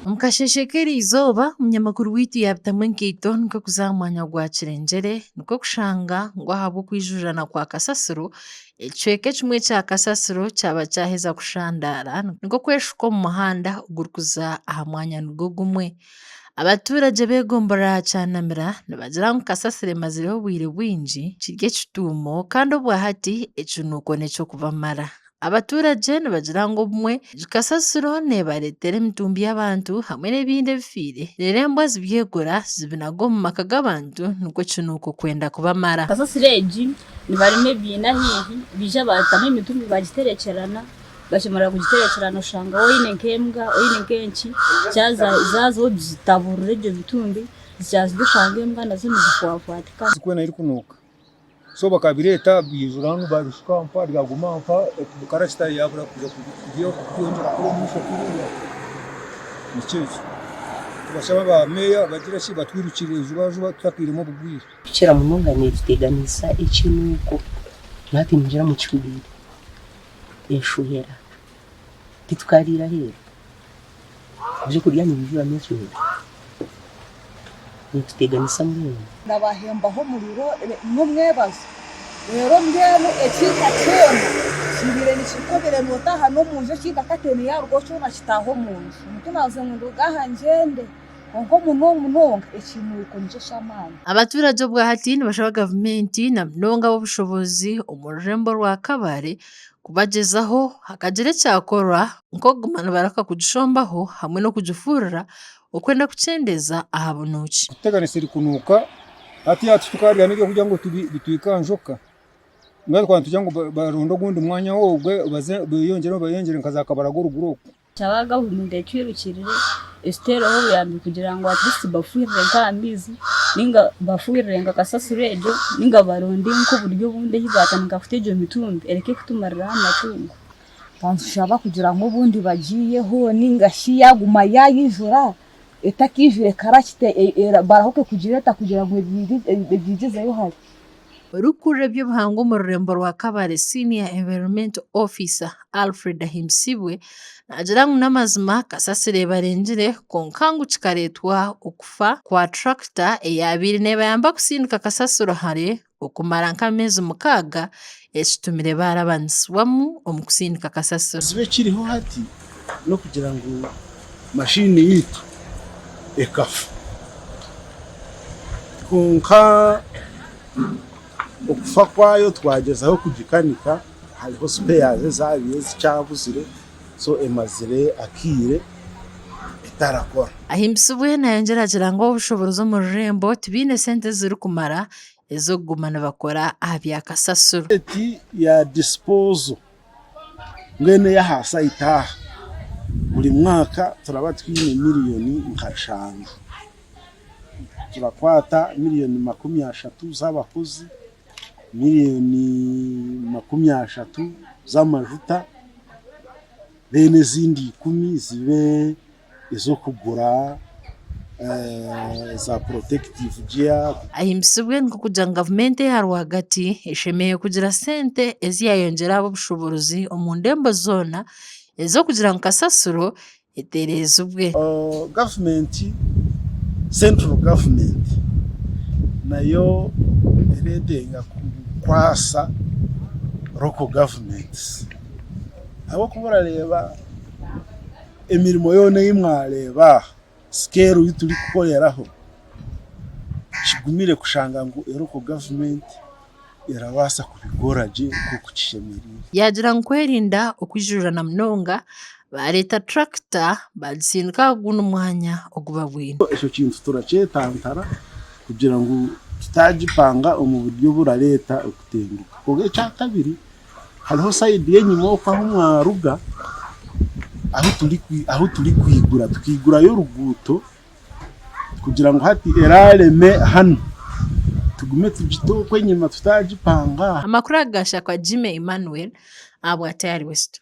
Mukasheshekera izoba umunyamakuru witu yabitamwe nkaito niko kuza mwanya gwa kirengere niko kushanga ngo ahabwo kwijurana kwa kasasiro ecweke kimwe kya kasasiro cyaba cyaheza kushandara niko kweshuka mu muhanda ugurikuza aha mwanya nigo gumwe. Abaturage begombora cyanamira nibagira ngu kasasiro emazireho obwire bwingi kirye kitumo kandi obwahati ekinuko nekyo kubamara. Abaturage nibagira ngu obumwe kasasiro nebaretera emitumbi y'abantu hamwe n'ebindi ebifire rero embwa zibyegura zibinaga omu maka g'abantu nikwo kinuko kwenda kubamara. Kasasiro egi nibarima ebyina hihi bija batamu emitumbi bagiterekerana bashimara kugiterekerana oshanga oine nk'embwa oine nk'enki zazo zitaburira ebyo bitumbi zikyazidushanga embwa nazo nizifwafwatika zikwena iri kunuka so bakabireta bijura hano babishuka mpa ryaguma mpa bukara kitari yabura kuja kuyongera kuri musho kuriya nikizo tubashaba ba meya bagira shi batwirukire juba tutakirimo bugwira kira munonga nefiteganisa ekinuko nati njira mu kibiri eshuhera titukarira hero byo kurya ni bijura menshi nefiteganisa mwe nabahembaho muriro n'umwebazo rero mbeno ekika cyona kibire nikikobere nota hano muje kika katene yarwo cyona kitaho munzu mutunaze ngo gahangende ngo munonga ekinuko nico shamana. Abaturage obwahati nibashaba gavumenti na mnonga w'obushobozi omururembo rwa Kabare kubagezaho hakagire cyakorwa nko gumana baraka kugishombaho hamwe no kugifurira okwenda kucendeza ahabunuki kuteganisa iri kunuka ati yatu tukarya n'ibyo kugira ngo bitwikanjoka ngari kwa tujya ngo barondo gundi mwanya wogwe bayongere nkazakabara goruguroko cyabaga huminde kwirukirire estero ho yambi kugira ngo atisi bafuire nk'amizi ninga bafuire nga kasasiro ejo ninga barondi nko buryo bunde hibatanga kufite ejo mitumbi ereke kutumarira amatungo banshaba kugira ngo bundi bagiyeho ninga shiyaguma yayijura etakijure karakite barahoke kugireta kugira ngo bigizeyo hari Rukure by'ubuhanga mu rurembo rwa Kabare Senior Environment Officer Alfred Ahimsibwe nagira ngo namazima kasasire barengire konkangu kikaretwa okufa kwa tractor eyabiri neba yamba kusindika kasasiro hare okumara nkamezi mukaga ekitumire barabaniswamu omukusindika kasasiro zibe kiriho hati no kugira ngo mashini yitu ekafa konka okufa kwayo twagezaho kugikanika hariho spares zabiye zicyabuzire so emazire akire itarakora. Ahimsibwe nayongeragira ngo ubushobozi mu rurembo tibine sente ziri kumara ezo gumana bakora abya kasasuro eti ya disposal ngene ya hasa itaha buri mwaka turaba twine miliyoni nkashanga turakwata miliyoni 30 z'abakozi miliyoni 30 z'amajuta bene zindi 10 zibe izo kugura za protective gear. Ahimsibwe nko kugira government yaru hagati eshemeye kugira sente eziyayongera abo bushobozi omundembo zona ezo kugira nkasasuro etereza ubwe government central government nayo eredenga kwasa local governments abo kubura reba emirimo yone yimwareba scale yituri kukoreraho kigumire kushanga ngo local government irabasa kubigoraje kukishemeri yagira nkwerinda okwijurana mnonga bareta tractor badsinka guno mwanya ogubabwina icyo kintu turacetantara kugira ngo tutajipanga mu buryo burareta okutenguka koge cya kabiri hariho side yenyuma kwa mwaruga aho turi kwigura tukigura yo ruguto kugira ngo hati erareme hano tugume tugitokwe nyuma tutajipanga. Amakuru agasha kwa Jimmy Emmanuel abwa tayari West.